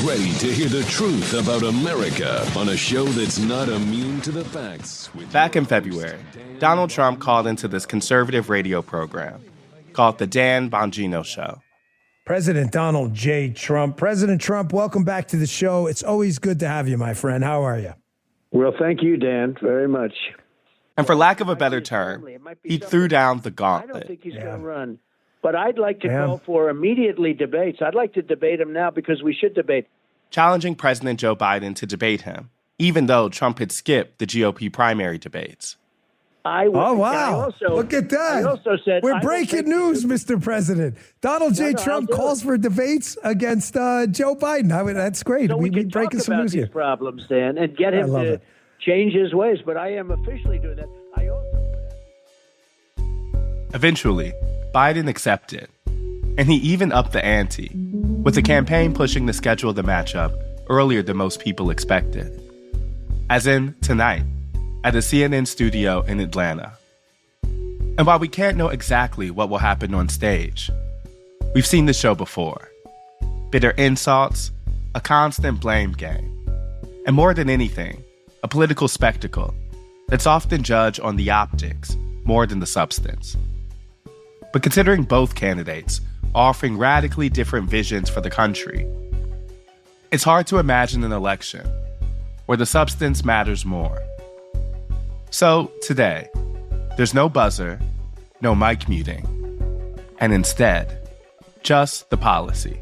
ready to hear the truth about America on a show that's not immune to the facts. Back in February, Donald Trump called into this conservative radio program called The Dan Bongino Show. President Donald J. Trump. President Trump, welcome back to the show. It's always good to have you, my friend. How are you? Well, thank you, Dan, very much. And for lack of a better term, he threw down the gauntlet. I don't think he's going to run. But I'd like to call for immediately debates. I'd like to debate him now because we should debate. Challenging President Joe Biden to debate him, even though Trump had skipped the GOP primary debates. Oh, wow. Look at that. I also said, we're breaking news, Mr. President. Donald J. Trump calls for debates against Joe Biden. I mean, that's great. So we can breaking talk some about news these here. problems, Dan, and get him to change his ways. But I am officially doing that. I also... Eventually, Biden accepted, and he even upped the ante, with the campaign pushing to schedule the matchup earlier than most people expected. As in tonight, at the CNN studio in Atlanta. And while we can't know exactly what will happen on stage, we've seen the show before. Bitter insults, a constant blame game, and more than anything, a political spectacle that's often judged on the optics more than the substance. But considering both candidates are offering radically different visions for the country, it's hard to imagine an election where the substance matters more. So today, there's no buzzer, no mic muting, and instead, just the policy.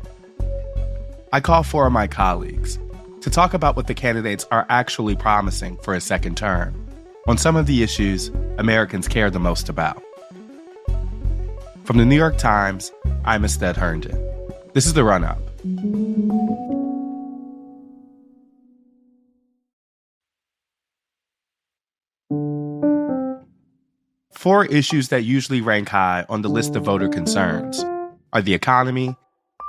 I call four of my colleagues to talk about what the candidates are actually promising for a second term on some of the issues Americans care the most about. From the New York Times, I'm Ested Herndon. This is The Run-Up. Four issues that usually rank high on the list of voter concerns are the economy,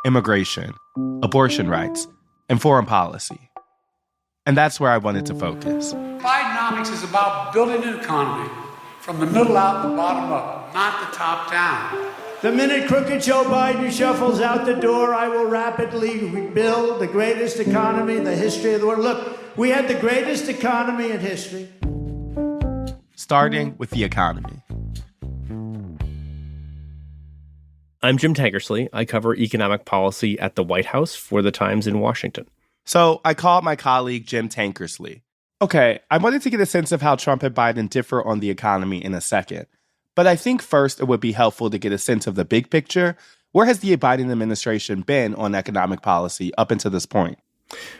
immigration, abortion rights, and foreign policy. And that's where I wanted to focus. Bidenomics is about building an economy from the middle out, the bottom up, not the top down. The minute crooked Joe Biden shuffles out the door, I will rapidly rebuild the greatest economy in the history of the world. Look, we had the greatest economy in history. Starting with the economy. I'm Jim Tankersley. I cover economic policy at the White House for The Times in Washington. So I called my colleague Jim Tankersley. Okay, I wanted to get a sense of how Trump and Biden differ on the economy in a second. But I think first it would be helpful to get a sense of the big picture. Where has the Biden administration been on economic policy up until this point?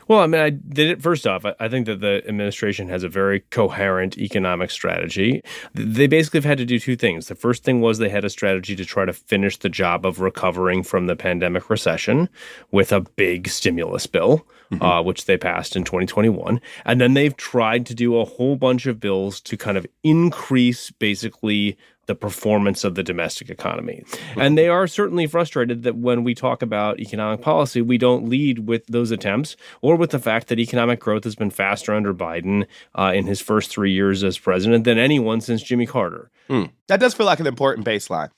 Well, I mean, first off, I think that the administration has a very coherent economic strategy. They basically have had to do two things. The first thing was they had a strategy to try to finish the job of recovering from the pandemic recession with a big stimulus bill, which they passed in 2021. And then they've tried to do a whole bunch of bills to kind of increase basically the performance of the domestic economy. And they are certainly frustrated that when we talk about economic policy, we don't lead with those attempts or with the fact that economic growth has been faster under Biden in his first 3 years as president than anyone since Jimmy Carter. That does feel like an important baseline.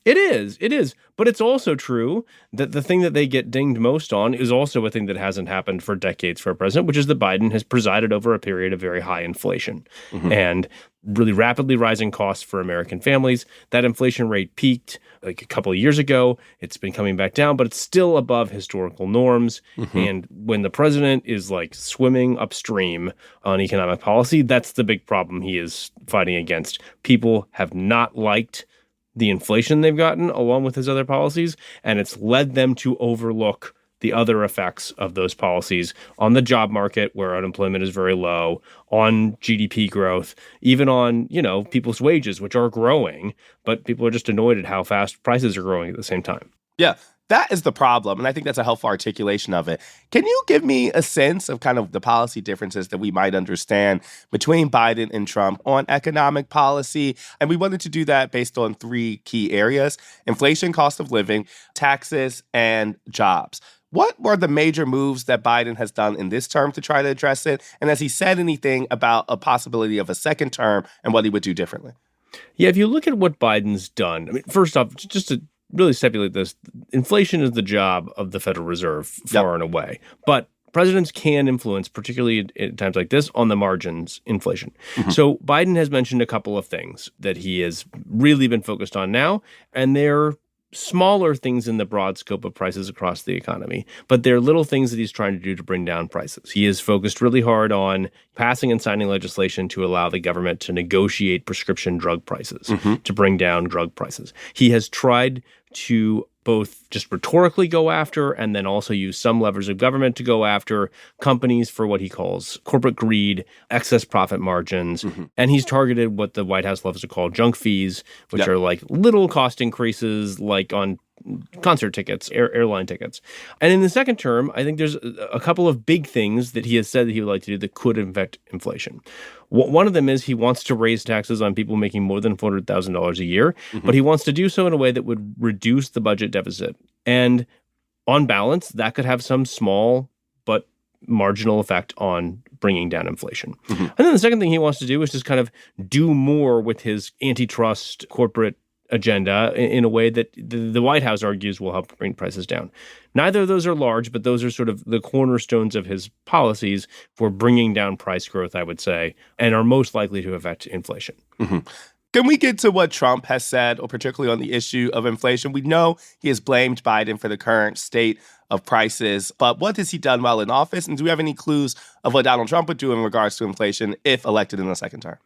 It is. But it's also true that the thing that they get dinged most on is also a thing that hasn't happened for decades for a president, which is that Biden has presided over a period of very high inflation and really rapidly rising costs for American families. That inflation rate peaked like a couple of years ago. It's been coming back down, but it's still above historical norms. And when the president is like swimming upstream on economic policy, that's the big problem he is fighting against. People have not liked the inflation they've gotten along with his other policies, and it's led them to overlook the other effects of those policies on the job market where unemployment is very low, on GDP growth, even on, people's wages, which are growing, but people are just annoyed at how fast prices are growing at the same time. Yeah, that is the problem, and I think that's a helpful articulation of it. Can you give me a sense of kind of the policy differences that we might understand between Biden and Trump on economic policy? And we wanted to do that based on three key areas: inflation, cost of living, taxes, and jobs. What were the major moves that Biden has done in this term to try to address it? And has he said anything about a possibility of a second term and what he would do differently? Yeah, if you look at what Biden's done, I mean, first off, just to really stipulate this, inflation is the job of the Federal Reserve far and away. But presidents can influence, particularly at times like this, on the margins, inflation. So Biden has mentioned a couple of things that he has really been focused on now, and they're smaller things in the broad scope of prices across the economy, but they're little things that he's trying to do to bring down prices. He is focused really hard on passing and signing legislation to allow the government to negotiate prescription drug prices, to bring down drug prices. He has tried to both just rhetorically go after and then also use some levers of government to go after companies for what he calls corporate greed, excess profit margins. And he's targeted what the White House loves to call junk fees, which are like little cost increases like on concert tickets, airline tickets. And in the second term, I think there's a couple of big things that he has said that he would like to do that could affect inflation. One of them is he wants to raise taxes on people making more than $400,000 a year, but he wants to do so in a way that would reduce the budget deficit. And on balance, that could have some small but marginal effect on bringing down inflation. And then the second thing he wants to do is just kind of do more with his antitrust corporate agenda in a way that the White House argues will help bring prices down. Neither of those are large, but those are sort of the cornerstones of his policies for bringing down price growth, I would say, and are most likely to affect inflation. Can we get to what Trump has said, or particularly on the issue of inflation? We know he has blamed Biden for the current state of prices, but what has he done while in office? And do we have any clues of what Donald Trump would do in regards to inflation if elected in the second term?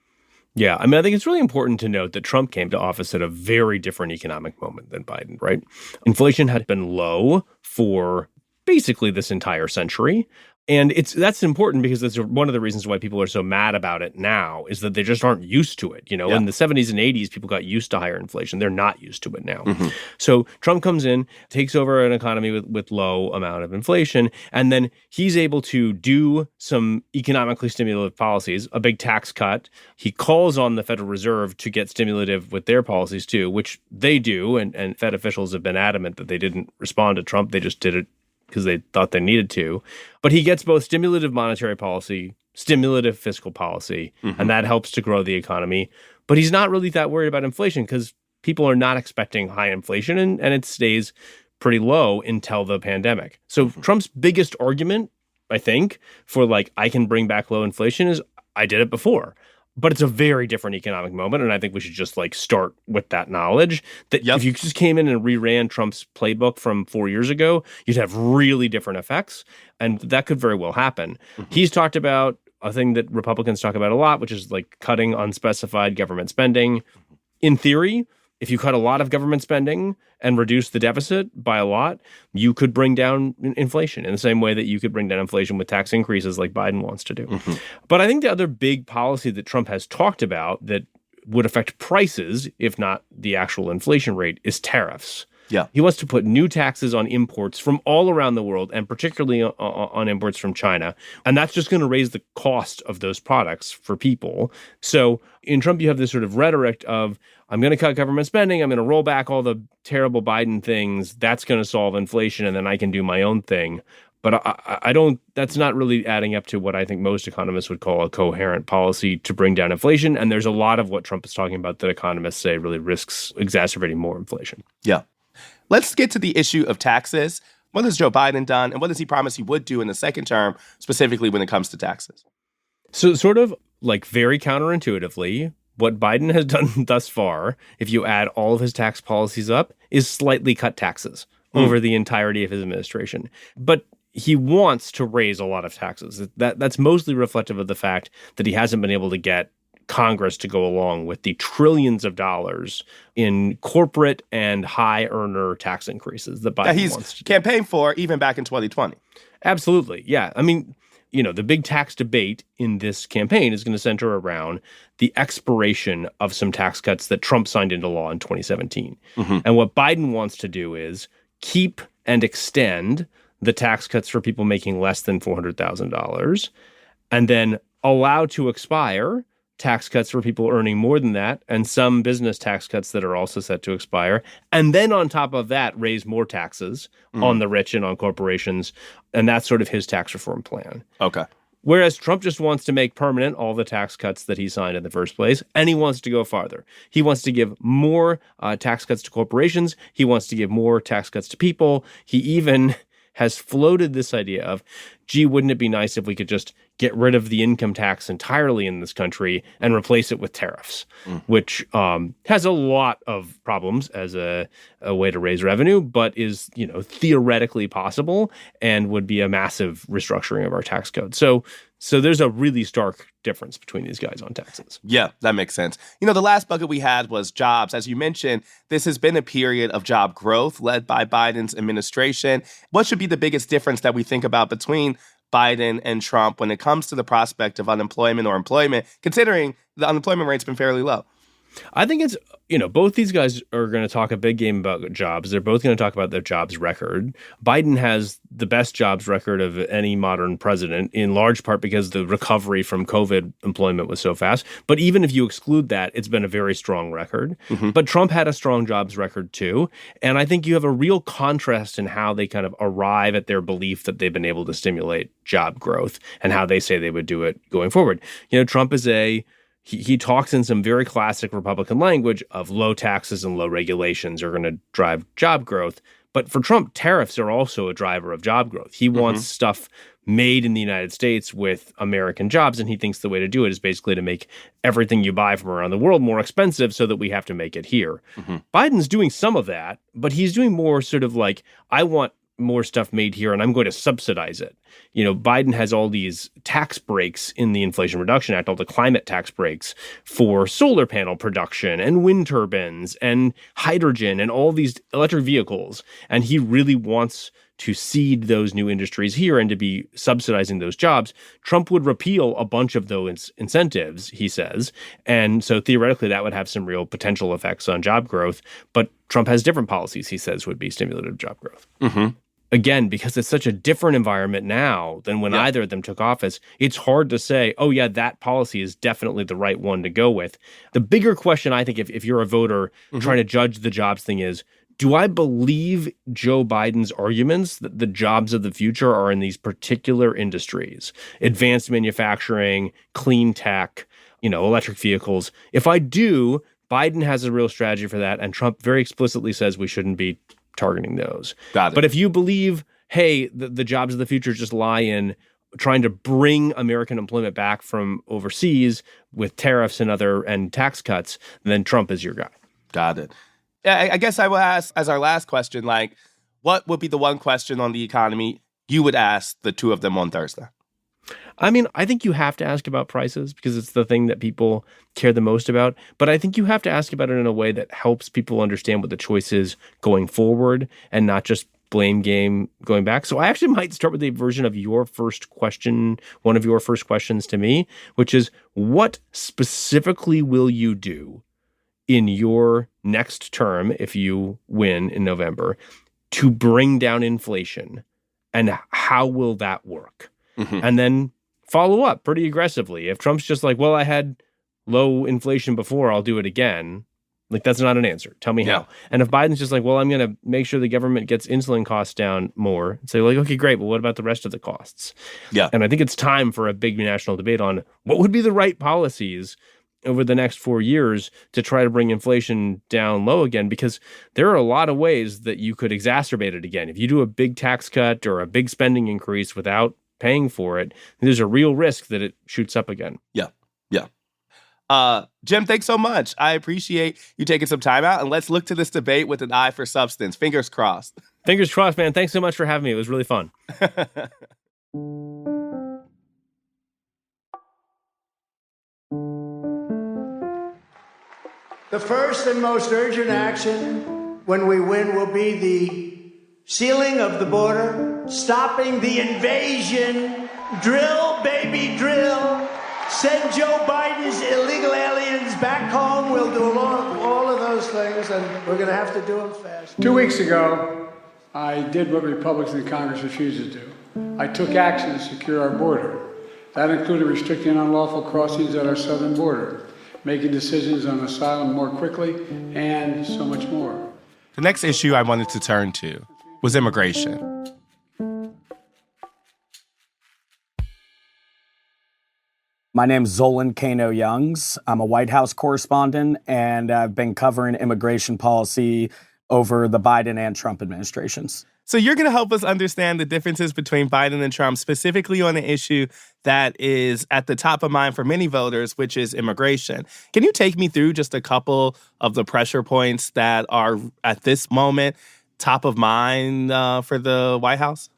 Yeah, I mean, I think it's really important to note that Trump came to office at a very different economic moment than Biden, right? Inflation had been low for basically this entire century. And that's important because that's one of the reasons why people are so mad about it now is that they just aren't used to it. You know, in the 70s and 80s, people got used to higher inflation. They're not used to it now. So Trump comes in, takes over an economy with low amount of inflation, and then he's able to do some economically stimulative policies, a big tax cut. He calls on the Federal Reserve to get stimulative with their policies too, which they do. And Fed officials have been adamant that they didn't respond to Trump. They just did it because they thought they needed to. But he gets both stimulative monetary policy, stimulative fiscal policy, and that helps to grow the economy. But he's not really that worried about inflation because people are not expecting high inflation, and it stays pretty low until the pandemic. So Trump's biggest argument, I think, for like, I can bring back low inflation is I did it before. But it's a very different economic moment, and I think we should just like start with that knowledge that if you just came in and reran Trump's playbook from 4 years ago, you'd have really different effects, and that could very well happen. He's talked about a thing that Republicans talk about a lot, which is like cutting unspecified government spending. In theory, if you cut a lot of government spending and reduce the deficit by a lot, you could bring down inflation in the same way that you could bring down inflation with tax increases like Biden wants to do. But I think the other big policy that Trump has talked about that would affect prices, if not the actual inflation rate, is tariffs. He wants to put new taxes on imports from all around the world, and particularly on imports from China. And that's just going to raise the cost of those products for people. So in Trump, you have this sort of rhetoric of, I'm going to cut government spending, I'm going to roll back all the terrible Biden things, that's going to solve inflation, and then I can do my own thing. But I don't, that's not really adding up to what I think most economists would call a coherent policy to bring down inflation. And there's a lot of what Trump is talking about that economists say really risks exacerbating more inflation. Let's get to the issue of taxes. What has Joe Biden done, and what does he promise he would do in the second term, specifically when it comes to taxes? So sort of like very counterintuitively, what Biden has done thus far, if you add all of his tax policies up, is slightly cut taxes over the entirety of his administration. But he wants to raise a lot of taxes. That's mostly reflective of the fact that he hasn't been able to get Congress to go along with the trillions of dollars in corporate and high earner tax increases that Biden wants to campaigned for even back in 2020. Absolutely. Yeah. I mean, you know, the big tax debate in this campaign is going to center around the expiration of some tax cuts that Trump signed into law in 2017. And what Biden wants to do is keep and extend the tax cuts for people making less than $400,000 and then allow to expire tax cuts for people earning more than that, and some business tax cuts that are also set to expire. And then on top of that, raise more taxes on the rich and on corporations. And that's sort of his tax reform plan. Whereas Trump just wants to make permanent all the tax cuts that he signed in the first place, and he wants to go farther. He wants to give more tax cuts to corporations. He wants to give more tax cuts to people. He even has floated this idea of gee, wouldn't it be nice if we could just get rid of the income tax entirely in this country and replace it with tariffs, which has a lot of problems as a way to raise revenue, but is, theoretically possible and would be a massive restructuring of our tax code. So there's a really stark difference between these guys on taxes. Yeah, that makes sense. The last bucket we had was jobs. As you mentioned, this has been a period of job growth led by Biden's administration. What should be the biggest difference that we think about between Biden and Trump when it comes to the prospect of unemployment or employment, considering the unemployment rate's been fairly low? I think it's, both these guys are going to talk a big game about jobs. They're both going to talk about their jobs record. Biden has the best jobs record of any modern president, in large part because the recovery from COVID employment was so fast. But even if you exclude that, it's been a very strong record. But Trump had a strong jobs record too. And I think you have a real contrast in how they kind of arrive at their belief that they've been able to stimulate job growth and how they say they would do it going forward. Trump is He talks in some very classic Republican language of low taxes and low regulations are going to drive job growth. But for Trump, tariffs are also a driver of job growth. He wants stuff made in the United States with American jobs, and he thinks the way to do it is basically to make everything you buy from around the world more expensive so that we have to make it here. Biden's doing some of that, but he's doing more sort of like, I want more stuff made here and I'm going to subsidize it. Biden has all these tax breaks in the Inflation Reduction Act, all the climate tax breaks for solar panel production and wind turbines and hydrogen and all these electric vehicles. And he really wants to seed those new industries here and to be subsidizing those jobs. Trump would repeal a bunch of those incentives, he says. And so theoretically, that would have some real potential effects on job growth. But Trump has different policies he says would be stimulative of job growth. Again, because it's such a different environment now than when either of them took office, it's hard to say, oh, yeah, that policy is definitely the right one to go with. The bigger question, I think, if you're a voter trying to judge the jobs thing is, do I believe Joe Biden's arguments that the jobs of the future are in these particular industries, advanced manufacturing, clean tech, electric vehicles? If I do, Biden has a real strategy for that, and Trump very explicitly says we shouldn't be targeting those. Got it. But if you believe, hey, the jobs of the future just lie in trying to bring American employment back from overseas with tariffs and tax cuts, then Trump is your guy. Got it. I guess I will ask as our last question, what would be the one question on the economy you would ask the two of them on Thursday? I mean, I think you have to ask about prices because it's the thing that people care the most about. But I think you have to ask about it in a way that helps people understand what the choice is going forward and not just blame game going back. So I actually might start with a version of your first question, one of your first questions to me, which is, what specifically will you do in your next term, if you win in November, to bring down inflation? And how will that work? And then follow up pretty aggressively. If Trump's just like, well, I had low inflation before, I'll do it again. That's not an answer. Tell me how. And if Biden's just like, well, I'm going to make sure the government gets insulin costs down more, say, okay, great. But what about the rest of the costs? Yeah. And I think it's time for a big national debate on what would be the right policies over the next 4 years to try to bring inflation down low again, because there are a lot of ways that you could exacerbate it again. If you do a big tax cut or a big spending increase without paying for it, there's a real risk that it shoots up again. Yeah. Jim, thanks so much. I appreciate you taking some time out, and let's look to this debate with an eye for substance. Fingers crossed. Fingers crossed, man. Thanks so much for having me. It was really fun. The first and most urgent action when we win will be the sealing of the border, stopping the invasion, drill, baby, drill. Send Joe Biden's illegal aliens back home. We'll do all of those things, and we're going to have to do them fast. 2 weeks ago, I did what Republicans in Congress refused to do. I took action to secure our border. That included restricting unlawful crossings at our southern border, making decisions on asylum more quickly, and so much more. The next issue I wanted to turn to was immigration. My name's Zolan Kano-Youngs. I'm a White House correspondent, and I've been covering immigration policy over the Biden and Trump administrations. So you're going to help us understand the differences between Biden and Trump, specifically on an issue that is at the top of mind for many voters, which is immigration. Can you take me through just a couple of the pressure points that are at this moment top of mind for the White House?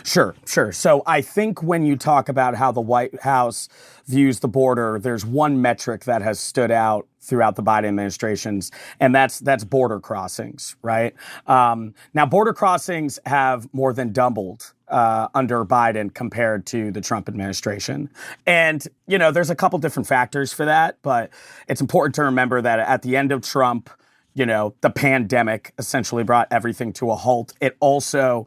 Sure. So I think when you talk about how the White House views the border, there's one metric that has stood out throughout the Biden administrations, and that's border crossings, right? Now, border crossings have more than doubled under Biden compared to the Trump administration. And, there's a couple different factors for that, but it's important to remember that at the end of Trump, the pandemic essentially brought everything to a halt. It also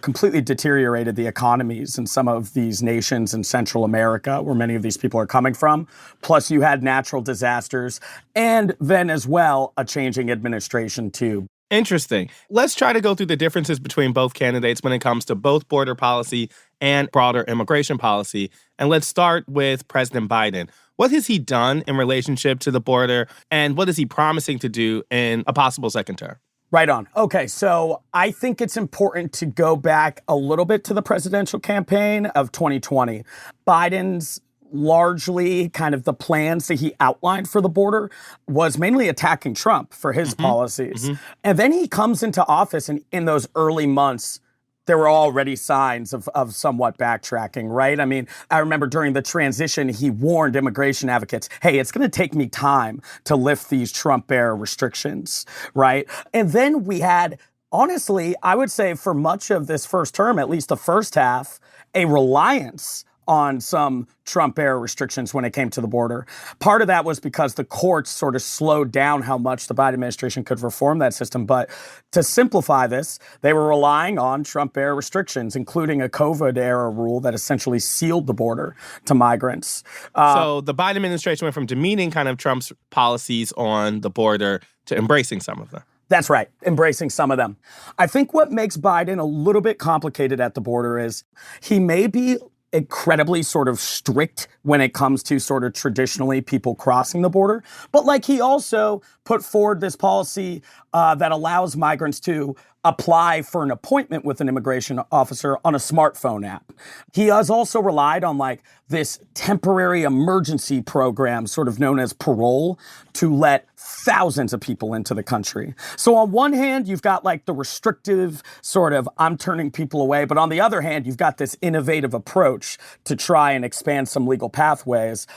completely deteriorated the economies in some of these nations in Central America, where many of these people are coming from. Plus, you had natural disasters, and then as well, a changing administration, too. Interesting. Let's try to go through the differences between both candidates when it comes to both border policy and broader immigration policy. And let's start with President Biden. What has he done in relationship to the border, and what is he promising to do in a possible second term? Right on. Okay, so I think it's important to go back a little bit to the presidential campaign of 2020. Biden's largely kind of the plans that he outlined for the border was mainly attacking Trump for his policies. And then he comes into office, and in those early months, there were already signs of somewhat backtracking, right? I mean, I remember during the transition, he warned immigration advocates, hey, it's going to take me time to lift these Trump-era restrictions, right? And then we had, honestly, I would say for much of this first term, at least the first half, a reliance on some Trump-era restrictions when it came to the border. Part of that was because the courts sort of slowed down how much the Biden administration could reform that system. But to simplify this, they were relying on Trump-era restrictions, including a COVID-era rule that essentially sealed the border to migrants. So the Biden administration went from demeaning kind of Trump's policies on the border to embracing some of them. That's right, embracing some of them. I think what makes Biden a little bit complicated at the border is he may be incredibly sort of strict when it comes to sort of traditionally people crossing the border. But he also put forward this policy that allows migrants to apply for an appointment with an immigration officer on a smartphone app. He has also relied on this temporary emergency program, sort of known as parole, to let thousands of people into the country. So on one hand, you've got the restrictive sort of I'm turning people away. But on the other hand, you've got this innovative approach to try and expand some legal pathways.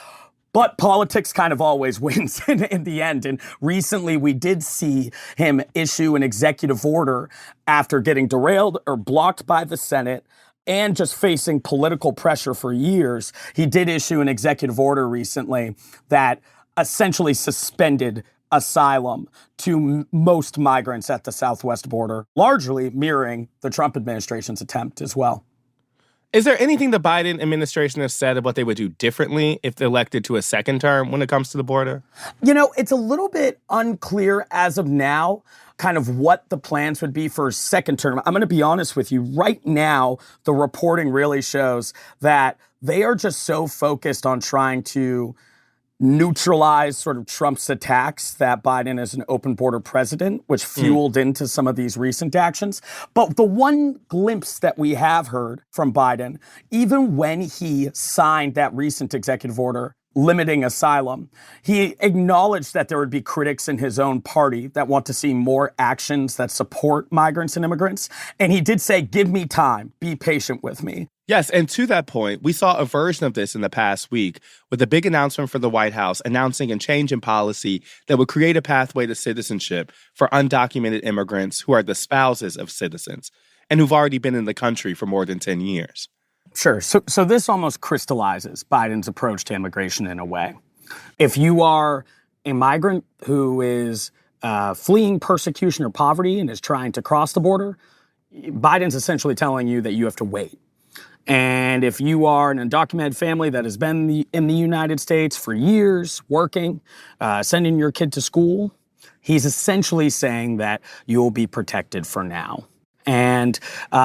But politics kind of always wins in the end. And recently we did see him issue an executive order after getting derailed or blocked by the Senate and just facing political pressure for years. He did issue an executive order recently that essentially suspended asylum to most migrants at the southwest border, largely mirroring the Trump administration's attempt as well. Is there anything the Biden administration has said of what they would do differently if they're elected to a second term when it comes to the border? It's a little bit unclear as of now, kind of what the plans would be for a second term. I'm going to be honest with you. Right now, the reporting really shows that they are just so focused on trying to neutralize sort of Trump's attacks that Biden is an open border president, which fueled into some of these recent actions. But the one glimpse that we have heard from Biden, even when he signed that recent executive order limiting asylum, he acknowledged that there would be critics in his own party that want to see more actions that support migrants and immigrants. And he did say, give me time, be patient with me. Yes, and to that point, we saw a version of this in the past week with a big announcement from the White House announcing a change in policy that would create a pathway to citizenship for undocumented immigrants who are the spouses of citizens and who've already been in the country for more than 10 years. Sure. So this almost crystallizes Biden's approach to immigration in a way. If you are a migrant who is fleeing persecution or poverty and is trying to cross the border, Biden's essentially telling you that you have to wait. And if you are an undocumented family that has been in the United States for years, working, sending your kid to school, he's essentially saying that you'll be protected for now. And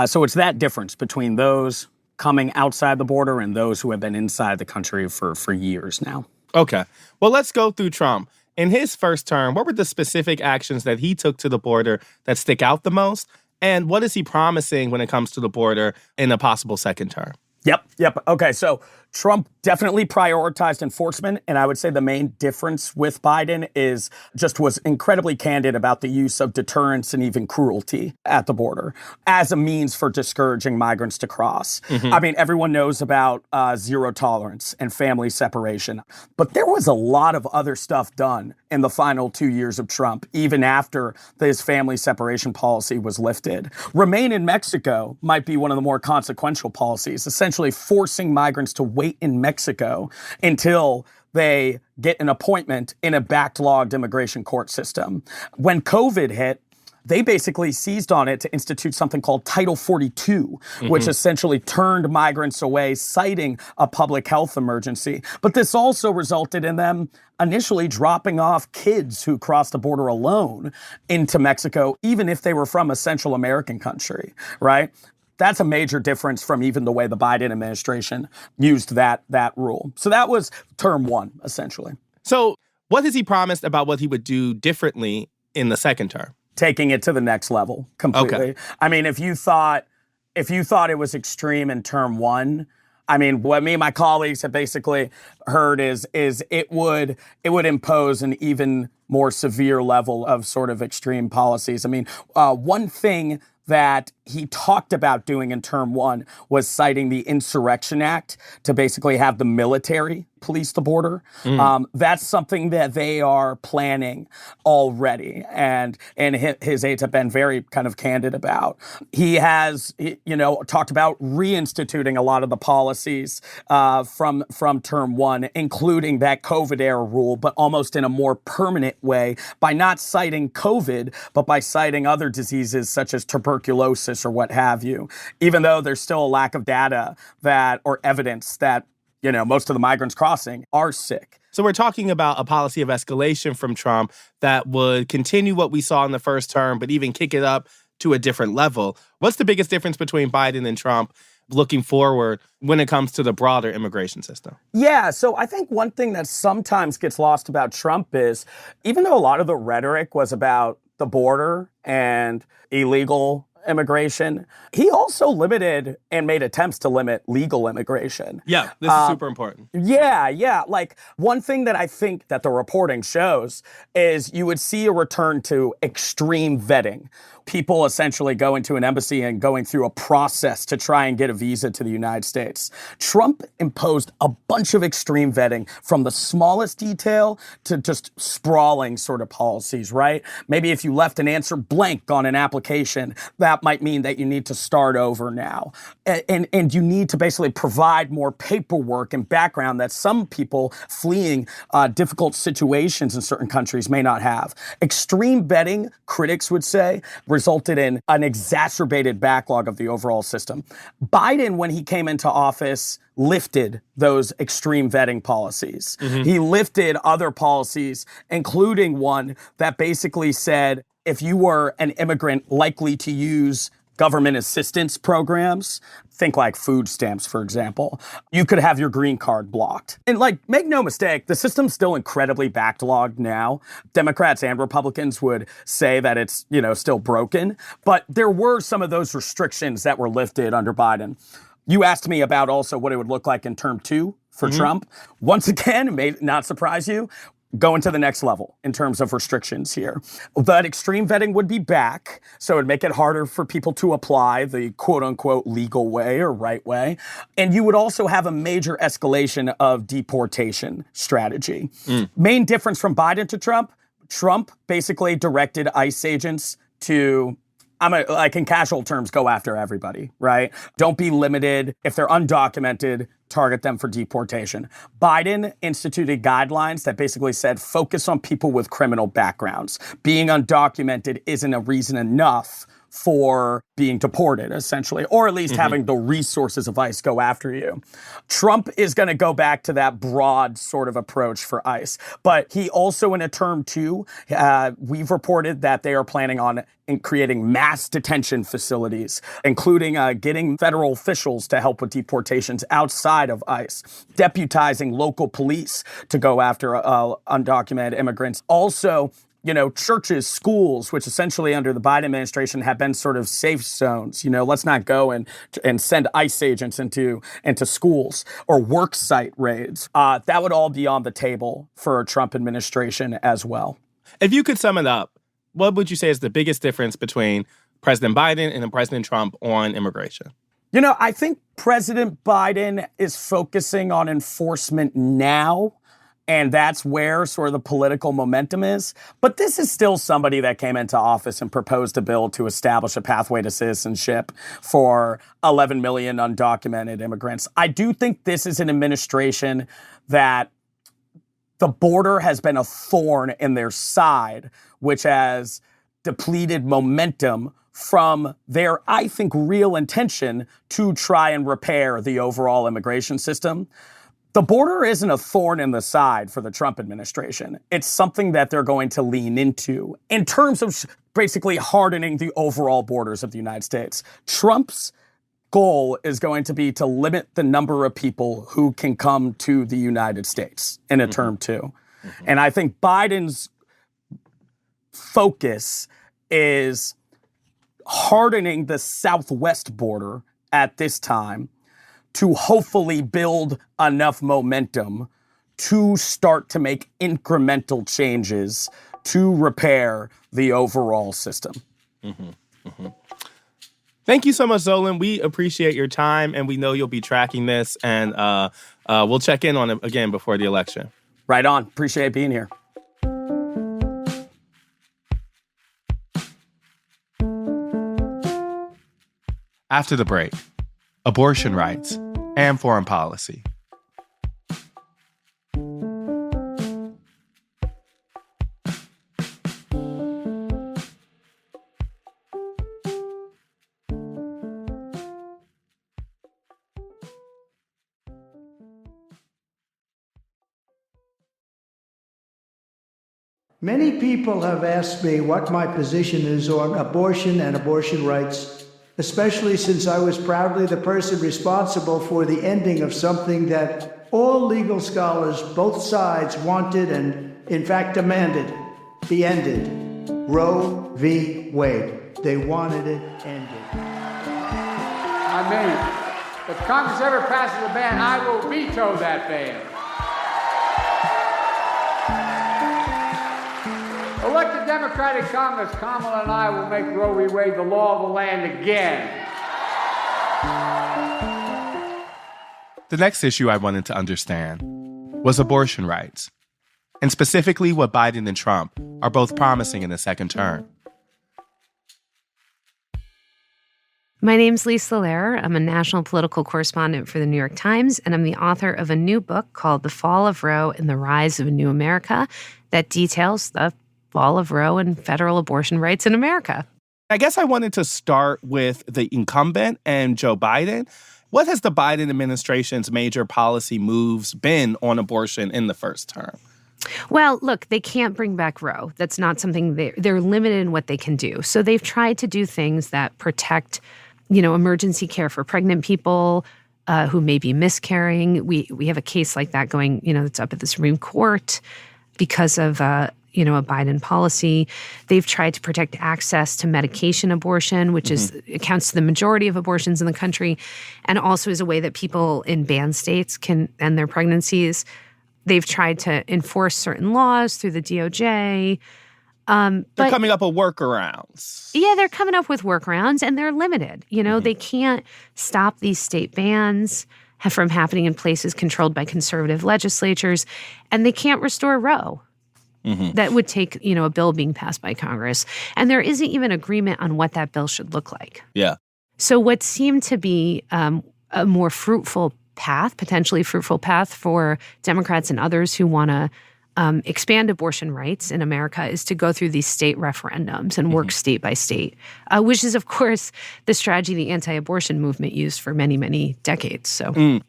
so it's that difference between those coming outside the border and those who have been inside the country for years now. Okay. Well, let's go through Trump. In his first term, what were the specific actions that he took to the border that stick out the most? And what is he promising when it comes to the border in a possible second term? Yep. Okay, so Trump definitely prioritized enforcement, and I would say the main difference with Biden is just was incredibly candid about the use of deterrence and even cruelty at the border as a means for discouraging migrants to cross. I mean, everyone knows about zero tolerance and family separation, but there was a lot of other stuff done in the final 2 years of Trump, even after his family separation policy was lifted. Remain in Mexico might be one of the more consequential policies, essentially forcing migrants to wait in Mexico until they get an appointment in a backlogged immigration court system. When COVID hit, they basically seized on it to institute something called Title 42, which essentially turned migrants away, citing a public health emergency. But this also resulted in them initially dropping off kids who crossed the border alone into Mexico, even if they were from a Central American country, right? That's a major difference from even the way the Biden administration used that rule. So that was term one, essentially. So what has he promised about what he would do differently in the second term? Taking it to the next level completely. Okay. I mean, if you thought it was extreme in term one, I mean, what me and my colleagues have basically heard is it would impose an even more severe level of sort of extreme policies. I mean, one thing that he talked about doing in term one was citing the Insurrection Act to basically have the military police the border. That's something that they are planning already, and his aides have been very kind of candid about. He has, talked about reinstituting a lot of the policies from term one, including that COVID era rule, but almost in a more permanent way by not citing COVID, but by citing other diseases such as tuberculosis or what have you, even though there's still a lack of data or evidence that most of the migrants crossing are sick. So we're talking about a policy of escalation from Trump that would continue what we saw in the first term, but even kick it up to a different level. What's the biggest difference between Biden and Trump looking forward when it comes to the broader immigration system? Yeah, so I think one thing that sometimes gets lost about Trump is, even though a lot of the rhetoric was about the border and illegal immigration, he also limited and made attempts to limit legal immigration. Yeah, this is super important. Yeah. Like, one thing that I think that the reporting shows is you would see a return to extreme vetting. People essentially go into an embassy and going through a process to try and get a visa to the United States. Trump imposed a bunch of extreme vetting, from the smallest detail to just sprawling sort of policies, right? Maybe if you left an answer blank on an application, that might mean that you need to start over now. And you need to basically provide more paperwork and background that some people fleeing difficult situations in certain countries may not have. Extreme vetting, critics would say, resulted in an exacerbated backlog of the overall system. Biden, when he came into office, lifted those extreme vetting policies. He lifted other policies, including one that basically said if you were an immigrant likely to use government assistance programs, think like food stamps, for example, you could have your green card blocked. And make no mistake, the system's still incredibly backlogged now. Democrats and Republicans would say that it's, still broken, but there were some of those restrictions that were lifted under Biden. You asked me about also what it would look like in term two for Trump. Once again, it may not surprise you, going to the next level in terms of restrictions here. That extreme vetting would be back, so it would make it harder for people to apply the quote-unquote legal way or right way. And you would also have a major escalation of deportation strategy. Main difference from Biden to Trump basically directed ICE agents to, in casual terms, go after everybody, right? Don't be limited. If they're undocumented, target them for deportation. Biden instituted guidelines that basically said focus on people with criminal backgrounds. Being undocumented isn't a reason enough for being deported, essentially, or at least having the resources of ICE go after you. Trump is going to go back to that broad sort of approach for ICE. But he also, in a term two, we've reported that they are planning on creating mass detention facilities, including getting federal officials to help with deportations outside of ICE, deputizing local police to go after undocumented immigrants. Also, churches, schools, which essentially under the Biden administration have been sort of safe zones. Let's not go and send ICE agents into schools or work site raids. That would all be on the table for a Trump administration as well. If you could sum it up, what would you say is the biggest difference between President Biden and President Trump on immigration? I think President Biden is focusing on enforcement now. And that's where sort of the political momentum is. But this is still somebody that came into office and proposed a bill to establish a pathway to citizenship for 11 million undocumented immigrants. I do think this is an administration that the border has been a thorn in their side, which has depleted momentum from their, I think, real intention to try and repair the overall immigration system. The border isn't a thorn in the side for the Trump administration. It's something that they're going to lean into in terms of basically hardening the overall borders of the United States. Trump's goal is going to be to limit the number of people who can come to the United States in a term two. And I think Biden's focus is hardening the southwest border at this time to hopefully build enough momentum to start to make incremental changes to repair the overall system. Thank you so much, Zolan. We appreciate your time, and we know you'll be tracking this, and we'll check in on it again before the election. Right on. Appreciate being here. After the break, abortion rights and foreign policy. Many people have asked me what my position is on abortion and abortion rights, especially since I was proudly the person responsible for the ending of something that all legal scholars, both sides, wanted and, in fact, demanded be ended. Roe v. Wade. They wanted it ended. I mean it. If Congress ever passes a ban, I will veto that ban. Elect a Democratic Congress, Kamala and I will make Roe v. Wade the law of the land again. The next issue I wanted to understand was abortion rights, and specifically what Biden and Trump are both promising in the second term. My name's Lisa Lair. I'm a national political correspondent for the New York Times, and I'm the author of a new book called The Fall of Roe and the Rise of a New America that details the fall of Roe and federal abortion rights in America. I guess I wanted to start with the incumbent and Joe Biden. What has the Biden administration's major policy moves been on abortion in the first term? Well, look, they can't bring back Roe. That's not something they're limited in what they can do. So they've tried to do things that protect, emergency care for pregnant people who may be miscarrying. We have a case like that going, that's up at the Supreme Court because of a Biden policy. They've tried to protect access to medication abortion, which accounts to the majority of abortions in the country, and also is a way that people in banned states can end their pregnancies. They've tried to enforce certain laws through the DOJ. They're coming up with workarounds. Yeah, they're coming up with workarounds, and they're limited. They can't stop these state bans from happening in places controlled by conservative legislatures, and they can't restore Roe. That would take, a bill being passed by Congress. And there isn't even agreement on what that bill should look like. Yeah. So what seemed to be a more potentially fruitful path for Democrats and others who want to expand abortion rights in America is to go through these state referendums and work state by state, which is, of course, the strategy the anti-abortion movement used for many, many decades.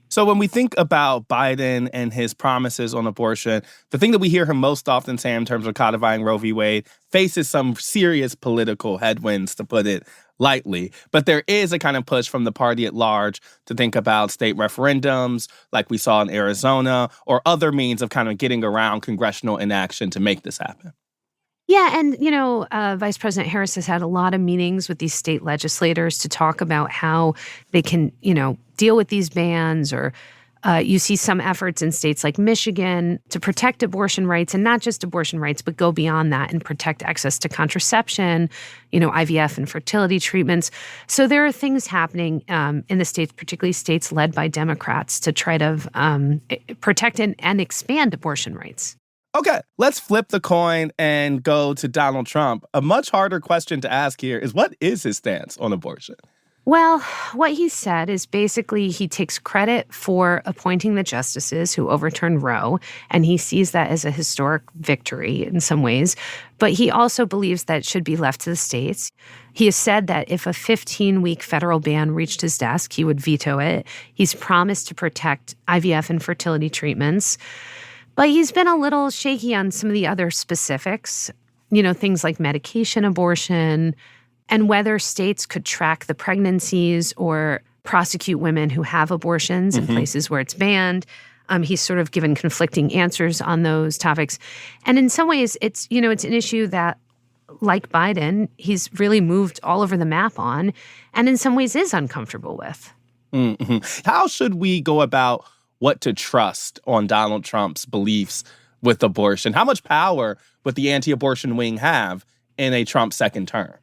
So when we think about Biden and his promises on abortion, the thing that we hear him most often say in terms of codifying Roe v. Wade faces some serious political headwinds, to put it lightly. But there is a kind of push from the party at large to think about state referendums like we saw in Arizona or other means of kind of getting around congressional inaction to make this happen. Yeah, and, Vice President Harris has had a lot of meetings with these state legislators to talk about how they can, deal with these bans, or you see some efforts in states like Michigan to protect abortion rights, and not just abortion rights, but go beyond that and protect access to contraception, IVF and fertility treatments. So there are things happening in the states, particularly states led by Democrats, to try to protect and expand abortion rights. Okay, let's flip the coin and go to Donald Trump. A much harder question to ask here is, what is his stance on abortion? Well, what he said is basically he takes credit for appointing the justices who overturned Roe, and he sees that as a historic victory in some ways. But he also believes that it should be left to the states. He has said that if a 15-week federal ban reached his desk, he would veto it. He's promised to protect IVF and fertility treatments. But he's been a little shaky on some of the other specifics, things like medication abortion, and whether states could track the pregnancies or prosecute women who have abortions in places where it's banned. He's sort of given conflicting answers on those topics. And in some ways, it's an issue that, like Biden, he's really moved all over the map on, and in some ways is uncomfortable with. Mm-hmm. How should we go about what to trust on Donald Trump's beliefs with abortion? How much power would the anti-abortion wing have in a Trump second term?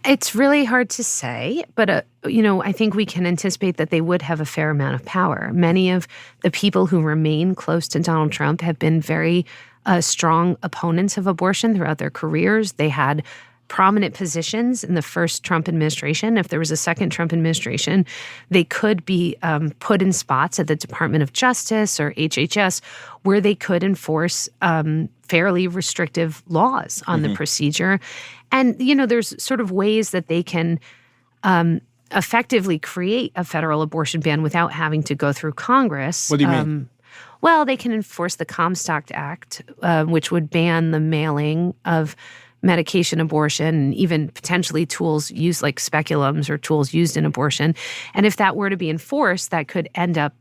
It's really hard to say, but, I think we can anticipate that they would have a fair amount of power. Many of the people who remain close to Donald Trump have been very strong opponents of abortion throughout their careers. They had prominent positions in the first Trump administration. If there was a second Trump administration, they could be put in spots at the Department of Justice or HHS where they could enforce fairly restrictive laws on the procedure. And, there's sort of ways that they can effectively create a federal abortion ban without having to go through Congress. What do you mean? Well, they can enforce the Comstock Act, which would ban the mailing of medication abortion, and even potentially tools used like speculums or tools used in abortion. And if that were to be enforced, that could end up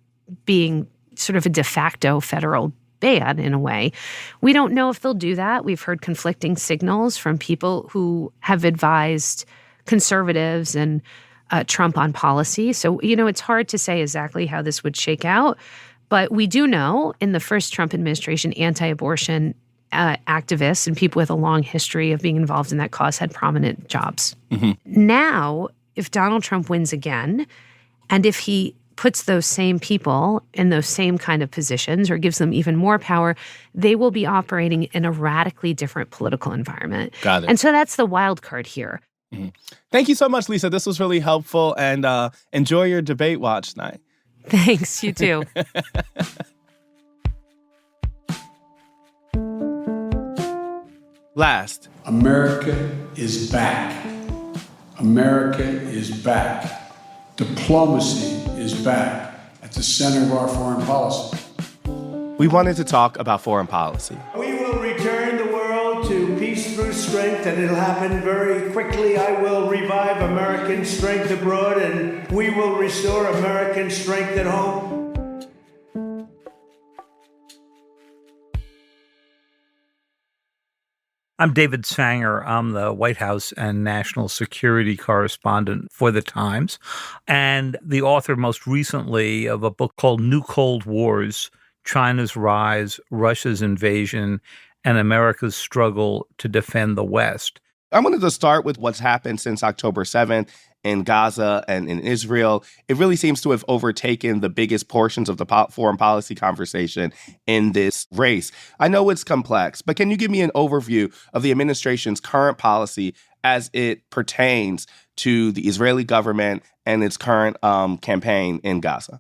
being sort of a de facto federal ban in a way. We don't know if they'll do that. We've heard conflicting signals from people who have advised conservatives and Trump on policy. So, it's hard to say exactly how this would shake out. But we do know in the first Trump administration, anti-abortion activists and people with a long history of being involved in that cause had prominent jobs. Now, if Donald Trump wins again, and if he puts those same people in those same kind of positions or gives them even more power, they will be operating in a radically different political environment. Got it. And so that's the wild card here. Thank you so much, Lisa. This was really helpful, and enjoy your debate watch night. Thanks, you too. Last, America is back. America is back. Diplomacy is back at the center of our foreign policy. we wanted to talk about foreign policy. We will return the world to peace through strength, and it'll happen very quickly. I will revive American strength abroad, and we will restore American strength at home. I'm David Sanger. I'm the White House and national security correspondent for The Times, and the author most recently of a book called New Cold Wars, China's Rise, Russia's Invasion, and America's Struggle to Defend the West. I wanted to start with what's happened since October 7th in Gaza and in Israel. It really seems to have overtaken the biggest portions of the foreign policy conversation in this race. I know it's complex, but can you give me an overview of the administration's current policy as it pertains to the Israeli government and its current campaign in Gaza?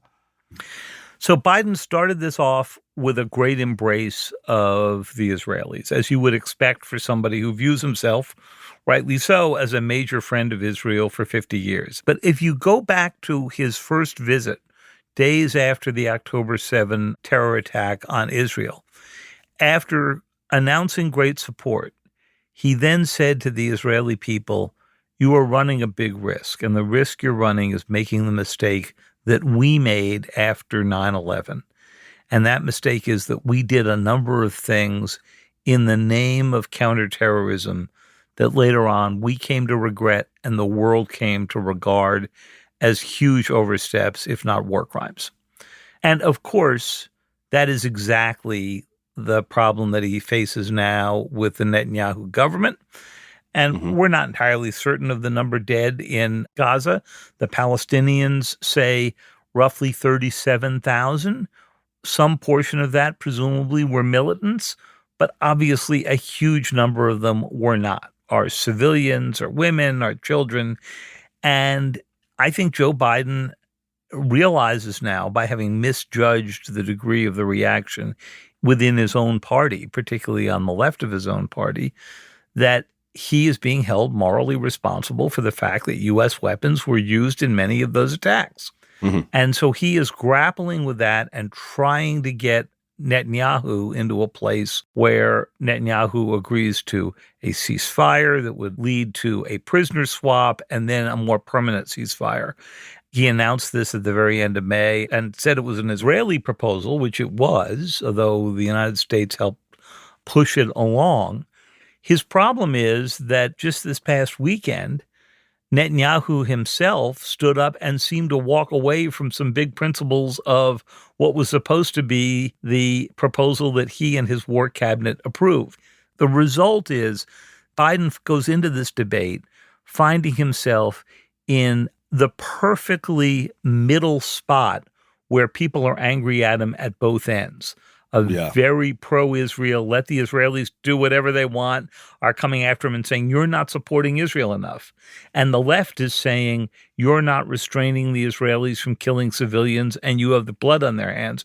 So Biden started this off with a great embrace of the Israelis, as you would expect for somebody who views himself, rightly so, as a major friend of Israel for 50 years. But if you go back to his first visit, days after the October 7 terror attack on Israel, after announcing great support, he then said to the Israeli people, "You are running a big risk, and the risk you're running is making the mistake that we made after 9/11. And that mistake is that we did a number of things in the name of counterterrorism that later on we came to regret and the world came to regard as huge oversteps, if not war crimes. And of course, that is exactly the problem that he faces now with the Netanyahu government. And we're not entirely certain of the number dead in Gaza. The Palestinians say roughly 37,000. Some portion of that presumably were militants, but obviously a huge number of them were not. Are civilians, are women, are children. And I think Joe Biden realizes now, by having misjudged the degree of the reaction within his own party, particularly on the left of his own party, that he is being held morally responsible for the fact that U.S. weapons were used in many of those attacks. And so he is grappling with that and trying to get Netanyahu into a place where Netanyahu agrees to a ceasefire that would lead to a prisoner swap and then a more permanent ceasefire. He announced this at the very end of May and said it was an Israeli proposal, which it was, although the United States helped push it along. His problem is that just this past weekend, Netanyahu himself stood up and seemed to walk away from some big principles of what was supposed to be the proposal that he and his war cabinet approved. The result is Biden goes into this debate finding himself in the perfectly middle spot where people are angry at him at both ends. Very pro-Israel, let the Israelis do whatever they want, are coming after him and saying, you're not supporting Israel enough. And the left is saying, you're not restraining the Israelis from killing civilians and you have the blood on their hands.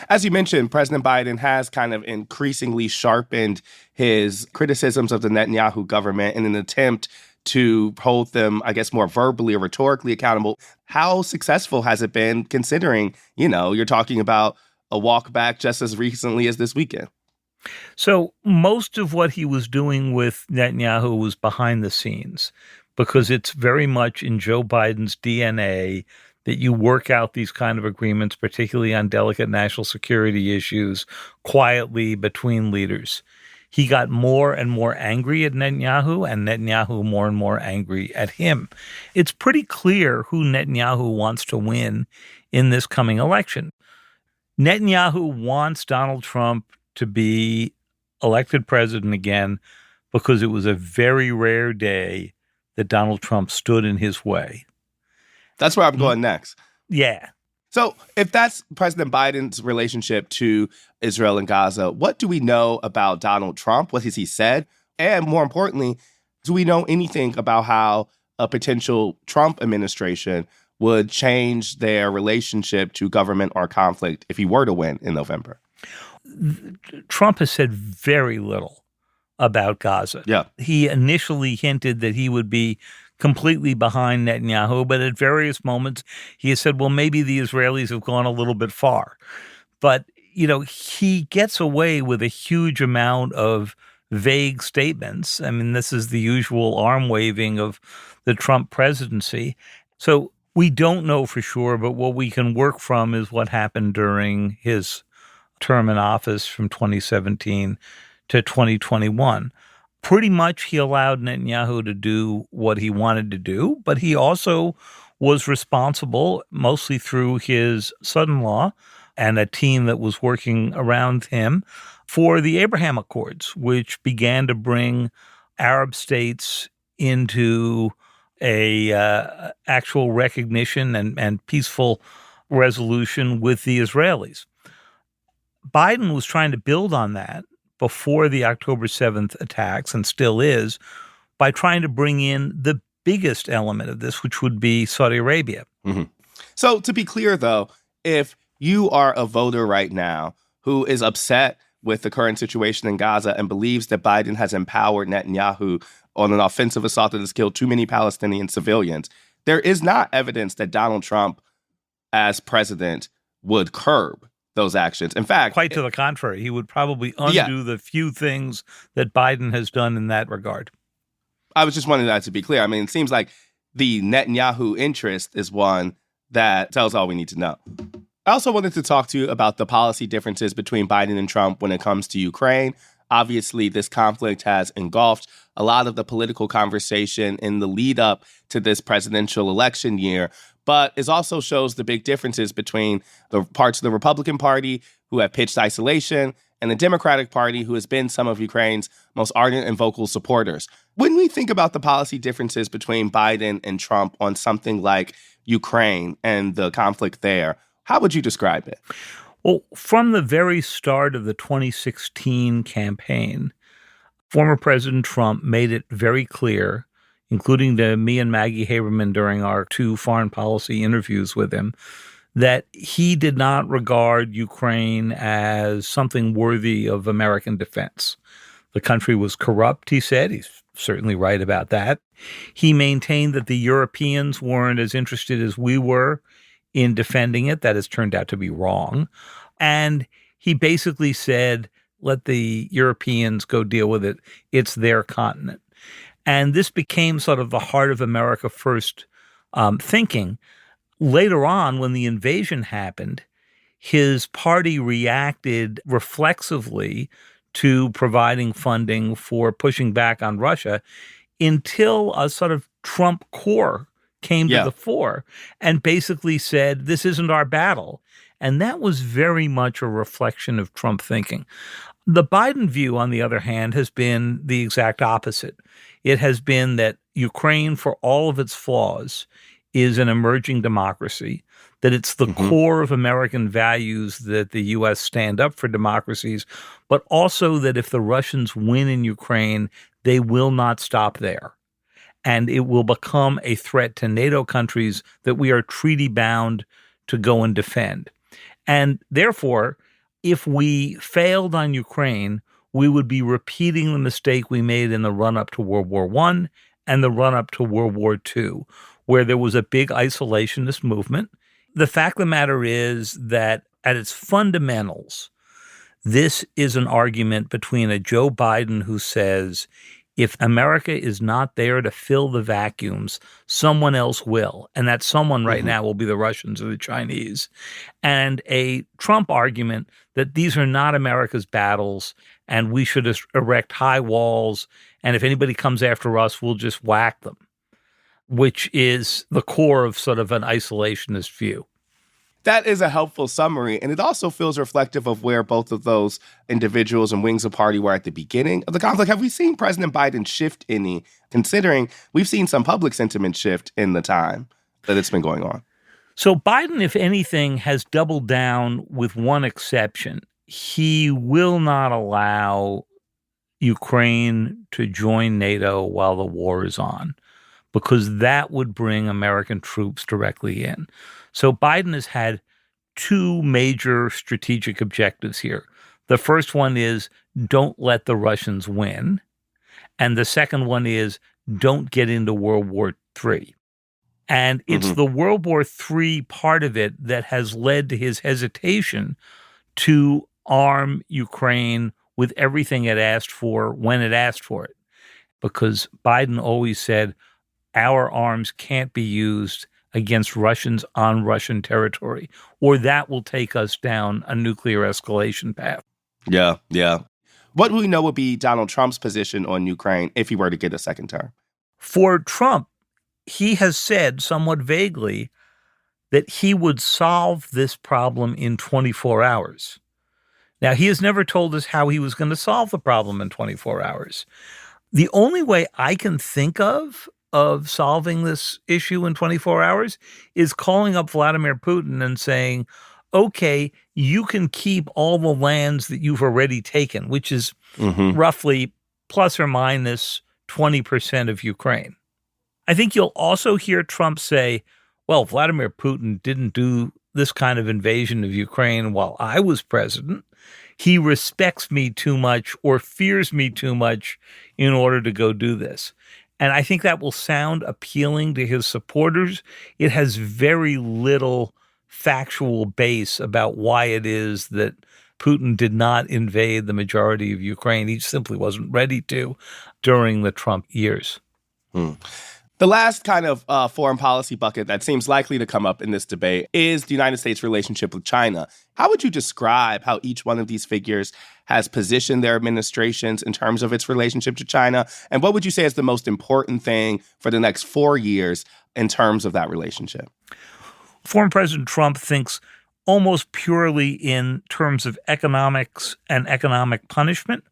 As you mentioned, President Biden has kind of increasingly sharpened his criticisms of the Netanyahu government in an attempt to hold them, I guess, more verbally or rhetorically accountable. How successful has it been, considering, you're talking about a walk back just as recently as this weekend? So most of what he was doing with Netanyahu was behind the scenes, because it's very much in Joe Biden's DNA that you work out these kind of agreements, particularly on delicate national security issues, quietly between leaders. He got more and more angry at Netanyahu, and Netanyahu more and more angry at him. It's pretty clear who Netanyahu wants to win in this coming election. Netanyahu wants Donald Trump to be elected president again because it was a very rare day that Donald Trump stood in his way. That's where I'm going next. Yeah. So if that's President Biden's relationship to Israel and Gaza, what do we know about Donald Trump? What has he said? And more importantly, do we know anything about how a potential Trump administration would change their relationship to government or conflict if he were to win in November? Trump has said very little about Gaza. Yeah. He initially hinted that he would be completely behind Netanyahu, but at various moments he has said, well, maybe the Israelis have gone a little bit far. But, he gets away with a huge amount of vague statements. I mean, this is the usual arm waving of the Trump presidency. So we don't know for sure, but what we can work from is what happened during his term in office from 2017 to 2021. Pretty much he allowed Netanyahu to do what he wanted to do, but he also was responsible, mostly through his son-in-law and a team that was working around him, for the Abraham Accords, which began to bring Arab states into a actual recognition and peaceful resolution with the Israelis. Biden was trying to build on that before the October 7th attacks, and still is, by trying to bring in the biggest element of this, which would be Saudi Arabia. So to be clear, though, if you are a voter right now who is upset with the current situation in Gaza and believes that Biden has empowered Netanyahu on an offensive assault that has killed too many Palestinian civilians, there is not evidence that Donald Trump, as president, would curb those actions. In fact, quite to the contrary, he would probably undo the few things that Biden has done in that regard. I was just wanting that to be clear. I mean, it seems like the Netanyahu interest is one that tells all we need to know. I also wanted to talk to you about the policy differences between Biden and Trump when it comes to Ukraine. Obviously, this conflict has engulfed a lot of the political conversation in the lead up to this presidential election year, but it also shows the big differences between the parts of the Republican Party who have pitched isolation and the Democratic Party, who has been some of Ukraine's most ardent and vocal supporters. When we think about the policy differences between Biden and Trump on something like Ukraine and the conflict there, how would you describe it? Well, from the very start of the 2016 campaign, former President Trump made it very clear, including to me and Maggie Haberman during our 2 foreign policy interviews with him, that he did not regard Ukraine as something worthy of American defense. The country was corrupt, he said. He's certainly right about that. He maintained that the Europeans weren't as interested as we were in defending it. That has turned out to be wrong. And he basically said, let the Europeans go deal with it. It's their continent. And this became sort of the heart of America First thinking. Later on, when the invasion happened, his party reacted reflexively to providing funding for pushing back on Russia until a sort of Trump core came to the fore and basically said, this isn't our battle. And that was very much a reflection of Trump thinking. The Biden view, on the other hand, has been the exact opposite. It has been that Ukraine, for all of its flaws, is an emerging democracy, that it's the core of American values that the U.S. stand up for democracies, but also that if the Russians win in Ukraine, they will not stop there. And it will become a threat to NATO countries that we are treaty bound to go and defend. And therefore, if we failed on Ukraine, we would be repeating the mistake we made in the run-up to World War I and the run-up to World War II, where there was a big isolationist movement. The fact of the matter is that at its fundamentals, this is an argument between a Joe Biden who says, if America is not there to fill the vacuums, someone else will. And that someone right now will be the Russians or the Chinese. And a Trump argument that these are not America's battles and we should erect high walls. And if anybody comes after us, we'll just whack them, which is the core of sort of an isolationist view. That is a helpful summary, and it also feels reflective of where both of those individuals and wings of party were at the beginning of the conflict. Have we seen President Biden shift any, considering we've seen some public sentiment shift in the time that it's been going on? So Biden, if anything, has doubled down with one exception. He will not allow Ukraine to join NATO while the war is on, because that would bring American troops directly in. So Biden has had 2 major strategic objectives here. The first one is don't let the Russians win. And the second one is don't get into World War III. And it's the World War III part of it that has led to his hesitation to arm Ukraine with everything it asked for when it asked for it. Because Biden always said, our arms can't be used against Russians on Russian territory, or that will take us down a nuclear escalation path. Yeah. What do we know would be Donald Trump's position on Ukraine if he were to get a second term? For Trump, he has said somewhat vaguely that he would solve this problem in 24 hours. Now, he has never told us how he was going to solve the problem in 24 hours. The only way I can think of solving this issue in 24 hours is calling up Vladimir Putin and saying, okay, you can keep all the lands that you've already taken, which is roughly plus or minus 20% of Ukraine. I think you'll also hear Trump say, well, Vladimir Putin didn't do this kind of invasion of Ukraine while I was president. He respects me too much or fears me too much in order to go do this. And I think that will sound appealing to his supporters. It has very little factual base about why it is that Putin did not invade the majority of Ukraine. He simply wasn't ready to during the Trump years. The last kind of foreign policy bucket that seems likely to come up in this debate is the United States' relationship with China. How would you describe how each one of these figures has positioned their administrations in terms of its relationship to China? And what would you say is the most important thing for the next 4 years in terms of that relationship? Former President Trump thinks almost purely in terms of economics and economic punishment.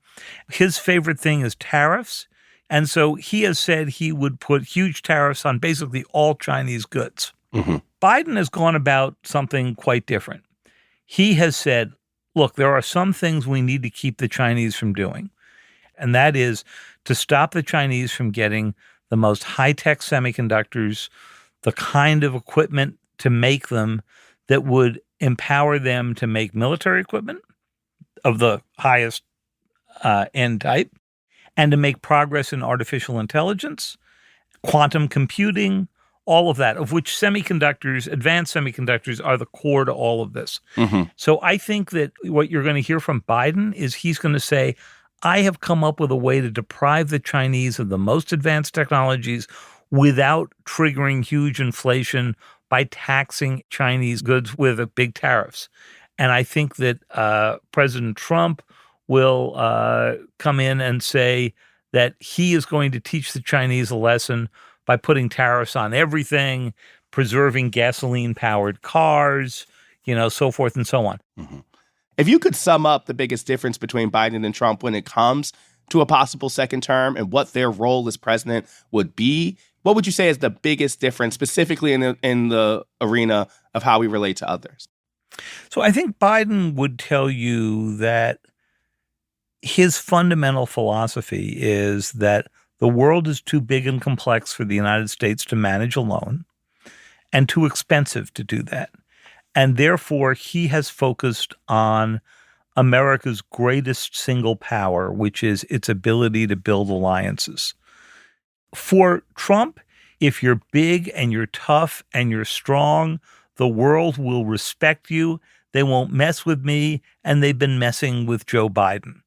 His favorite thing is tariffs. And so he has said he would put huge tariffs on basically all Chinese goods. Mm-hmm. Biden has gone about something quite different. He has said, look, there are some things we need to keep the Chinese from doing. And that is to stop the Chinese from getting the most high-tech semiconductors, the kind of equipment to make them that would empower them to make military equipment of the highest end type, and to make progress in artificial intelligence, quantum computing, all of that, of which semiconductors, advanced semiconductors, are the core to all of this. Mm-hmm. So I think that what you're going to hear from Biden is he's going to say, I have come up with a way to deprive the Chinese of the most advanced technologies without triggering huge inflation by taxing Chinese goods with big tariffs. And I think that President Trump will come in and say that he is going to teach the Chinese a lesson by putting tariffs on everything, preserving gasoline-powered cars, so forth and so on. Mm-hmm. If you could sum up the biggest difference between Biden and Trump when it comes to a possible second term and what their role as president would be, what would you say is the biggest difference specifically in the arena of how we relate to others? So I think Biden would tell you that his fundamental philosophy is that the world is too big and complex for the United States to manage alone and too expensive to do that. And therefore, he has focused on America's greatest single power, which is its ability to build alliances. For Trump, if you're big and you're tough and you're strong, the world will respect you. They won't mess with me, and they've been messing with Joe Biden.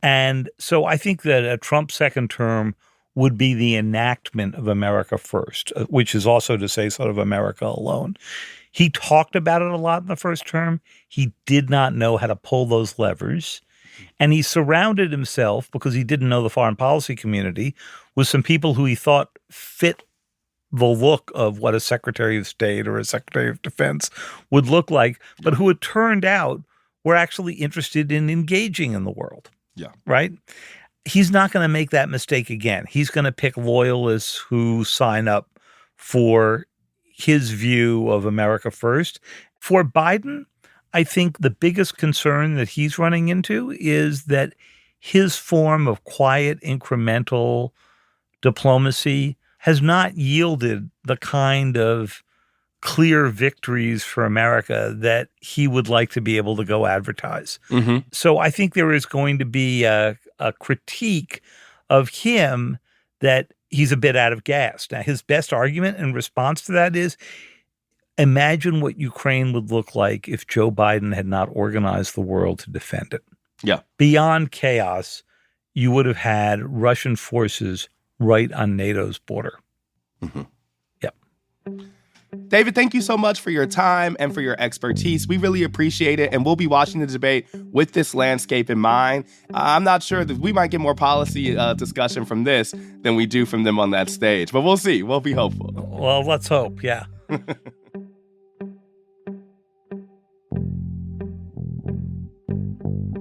And so I think that a Trump second term would be the enactment of America first, which is also to say sort of America alone. He talked about it a lot in the first term. He did not know how to pull those levers. And he surrounded himself, because he didn't know the foreign policy community, with some people who he thought fit the look of what a Secretary of State or a Secretary of Defense would look like, but who it turned out were actually interested in engaging in the world. Yeah. Right? He's not going to make that mistake again. He's going to pick loyalists who sign up for his view of America first. For Biden, I think the biggest concern that he's running into is that his form of quiet, incremental diplomacy has not yielded the kind of clear victories for America that he would like to be able to go advertise. Mm-hmm. So I think there is going to be a critique of him that he's a bit out of gas. Now, his best argument in response to that is, imagine what Ukraine would look like if Joe Biden had not organized the world to defend it. Yeah. Beyond chaos, you would have had Russian forces right on NATO's border. Mm-hmm. Yep. David, thank you so much for your time and for your expertise. We really appreciate it, and we'll be watching the debate with this landscape in mind. I'm not sure that we might get more policy discussion from this than we do from them on that stage, but we'll see. We'll be hopeful. Well, let's hope, yeah.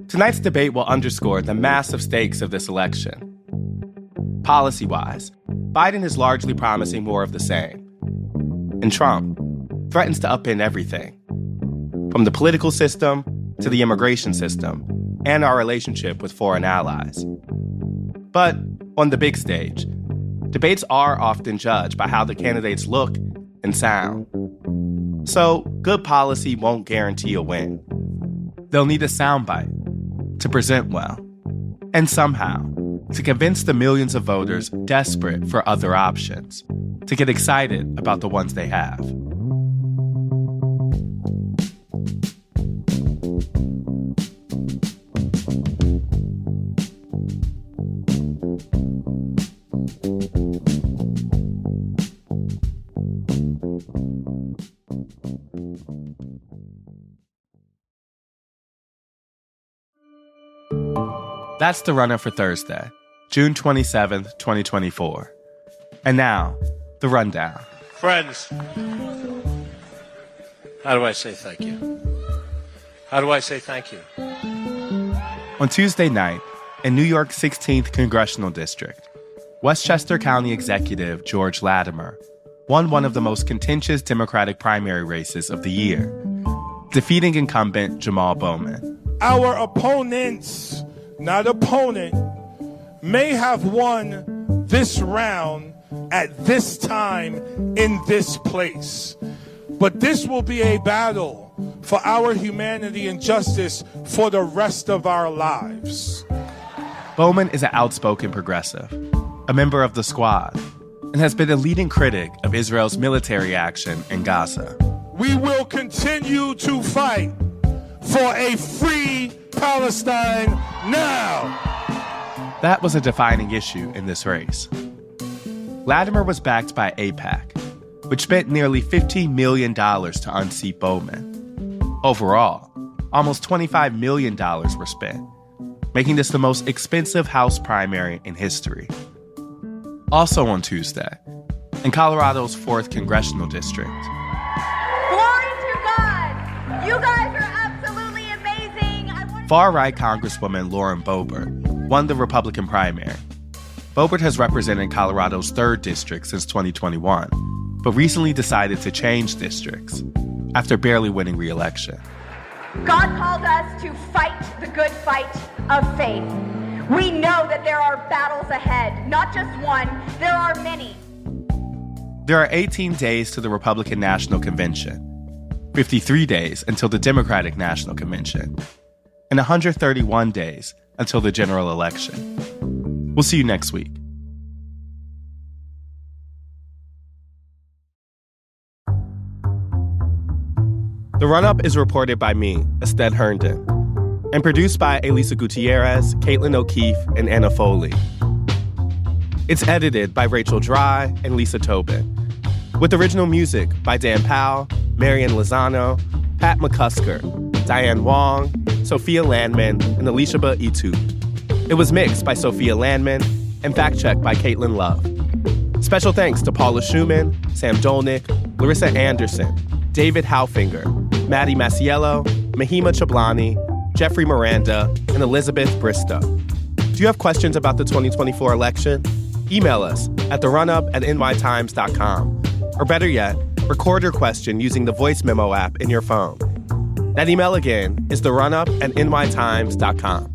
Tonight's debate will underscore the massive stakes of this election. Policy-wise, Biden is largely promising more of the same. And Trump threatens to upend everything, from the political system to the immigration system and our relationship with foreign allies. But on the big stage, debates are often judged by how the candidates look and sound. So good policy won't guarantee a win. They'll need a soundbite to present well, and somehow to convince the millions of voters desperate for other options to get excited about the ones they have. That's the run-up for Thursday, June 27th, 2024. And now, the rundown. Friends, how do I say thank you? How do I say thank you? On Tuesday night, in New York's 16th Congressional District, Westchester County Executive George Latimer won one of the most contentious Democratic primary races of the year, defeating incumbent Jamal Bowman. Our opponents, not opponent, may have won this round at this time in this place. But this will be a battle for our humanity and justice for the rest of our lives. Bowman is an outspoken progressive, a member of the Squad, and has been a leading critic of Israel's military action in Gaza. We will continue to fight for a free Palestine now. That was a defining issue in this race. Latimer was backed by AIPAC, which spent nearly $15 million to unseat Bowman. Overall, almost $25 million were spent, making this the most expensive House primary in history. Also on Tuesday, in Colorado's 4th Congressional District. Glory to God! You guys are absolutely amazing! Far-right Congresswoman Lauren Boebert won the Republican primary. Boebert has represented Colorado's 3rd district since 2021, but recently decided to change districts after barely winning re-election. God called us to fight the good fight of faith. We know that there are battles ahead, not just one, there are many. There are 18 days to the Republican National Convention, 53 days until the Democratic National Convention, and 131 days until the general election. We'll see you next week. The Run-Up is reported by me, Ested Herndon, and produced by Elisa Gutierrez, Caitlin O'Keefe, and Anna Foley. It's edited by Rachel Dry and Lisa Tobin, with original music by Dan Powell, Marian Lozano, Pat McCusker, Diane Wong, Sophia Landman, and Elishaba Itu. It was mixed by Sophia Landman and fact-checked by Caitlin Love. Special thanks to Paula Schumann, Sam Dolnick, Larissa Anderson, David Haufinger, Maddie Masiello, Mahima Chablani, Jeffrey Miranda, and Elizabeth Bristow. Do you have questions about the 2024 election? Email us at therunup@nytimes.com. Or better yet, record your question using the voice memo app in your phone. That email again is therunup@nytimes.com.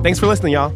Thanks for listening, y'all.